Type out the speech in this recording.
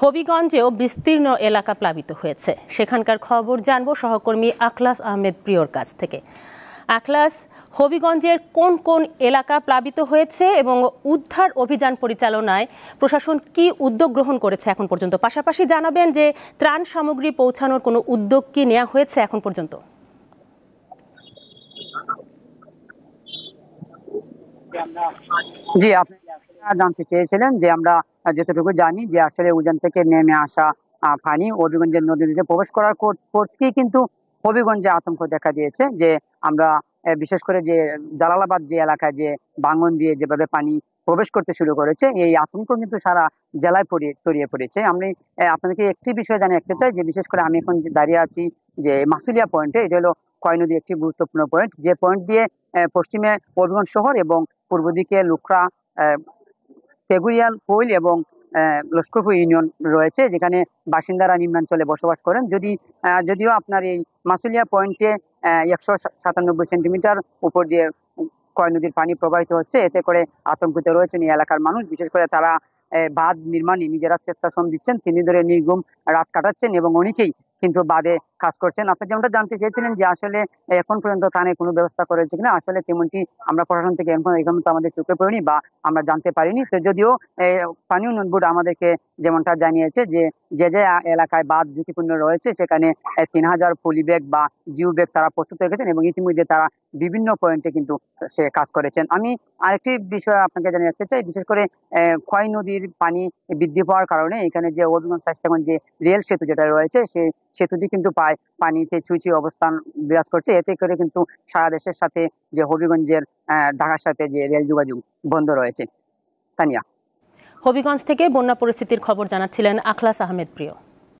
হবিগঞ্জেও বিস্তীর্ণ এলাকা প্লাবিত হয়েছে। সেখানকার খবর জানবো সহকর্মী আখলাস আহমেদ প্রিয়র কাছ থেকে। আখলাস, হবিগঞ্জের কোন কোন এলাকা প্লাবিত হয়েছে এবং উদ্ধার অভিযান পরিচালনায় প্রশাসন কি উদ্যোগ গ্রহণ করেছে এখন পর্যন্ত? পাশাপাশি জানাবেন যে ত্রাণ সামগ্রী পৌঁছানোর কোনো উদ্যোগ কি নেওয়া হয়েছে এখন পর্যন্ত? জি, আপনারা জানতে চেয়েছিলেন যে আমরা যতটুকু জানি যে আসলে উজান থেকে নেমে আসা পানি হবিগঞ্জের নদীতে প্রবেশ করার পর থেকেই কিন্তু হবিগঞ্জে আতঙ্ক দেখা দিয়েছে। যে আমরা বিশেষ করে যে জালালাবাদ যে এলাকায় যে ভাঙন দিয়ে যেভাবে পানি প্রবেশ করতে শুরু করেছে, এই আতঙ্ক কিন্তু সারা জেলায় ছড়িয়ে পড়েছে। আমি আপনাদেরকে একটি বিষয় জানিয়ে রাখতে চাই যে বিশেষ করে আমি এখন যে দাঁড়িয়ে আছি যে মাসুলিয়া পয়েন্টে, এটা হলো খয় নদীর একটি গুরুত্বপূর্ণ পয়েন্ট, যে পয়েন্ট দিয়ে পশ্চিমে হবিগঞ্জ শহর এবং পূর্ব দিকে লুকরা, তেগুরিয়াল, কৈল এবং লস্করপুর ইউনিয়ন রয়েছে, যেখানে বাসিন্দারা নিম্নাঞ্চলে বসবাস করেন। যদিও আপনার এই মাসুলিয়া পয়েন্টে 197 সেন্টিমিটার উপর দিয়ে কয় নদীর পানি প্রবাহিত হচ্ছে, এতে করে আতঙ্কিত রয়েছেন এই এলাকার মানুষ। বিশেষ করে তারা বাঁধ নির্মাণে নিজেরা স্বেচ্ছাশ্রম দিচ্ছেন, তিনি ধরে নির্ঘুম রাত কাটাচ্ছেন এবং অনেকেই কিন্তু বাঁধে কাজ করছেন। আপনি যেমনটা জানতে চেয়েছিলেন যে আসলে এখন পর্যন্ত থানায় কোনো ব্যবস্থা করেছে কিনা, আসলে তেমনটি আমরা প্রশাসন থেকে এখন তো আমাদের চোখে পড়েনি বা আমরা জানতে পারিনি। তো যদিও পানি উন্নয়ন বোর্ড আমাদেরকে যেমনটা জানিয়েছে যে যে যে এলাকায় বাঁধ ঝুঁকিপূর্ণ রয়েছে সেখানে 3000 পলি ব্যাগ বা জিও ব্যাগ তারা প্রস্তুত রেখেছেন এবং ইতিমধ্যে তারা বিভিন্ন পয়েন্টে কিন্তু সে কাজ করেছেন। আমি আরেকটি বিষয় আপনাকে জানিয়ে রাখতে চাই, বিশেষ করে খয় নদীর পানি বৃদ্ধি পাওয়ার কারণে এখানে যে হবিগঞ্জ স্বাস্থ্যগঞ্জ যে রেল সেতু যেটা রয়েছে, সেই সেতুটি কিন্তু প্রায় পানিতে ছুঁই অবস্থান বিরাজ করছে। এতে করে কিন্তু সারা দেশের সাথে যে হবিগঞ্জের ঢাকার সাথে যে রেল যোগাযোগ বন্ধ রয়েছে। তানিয়া, হবিগঞ্জ থেকে বন্যা পরিস্থিতির খবর জানাচ্ছিলেন আখলাস আহমেদ প্রিয়।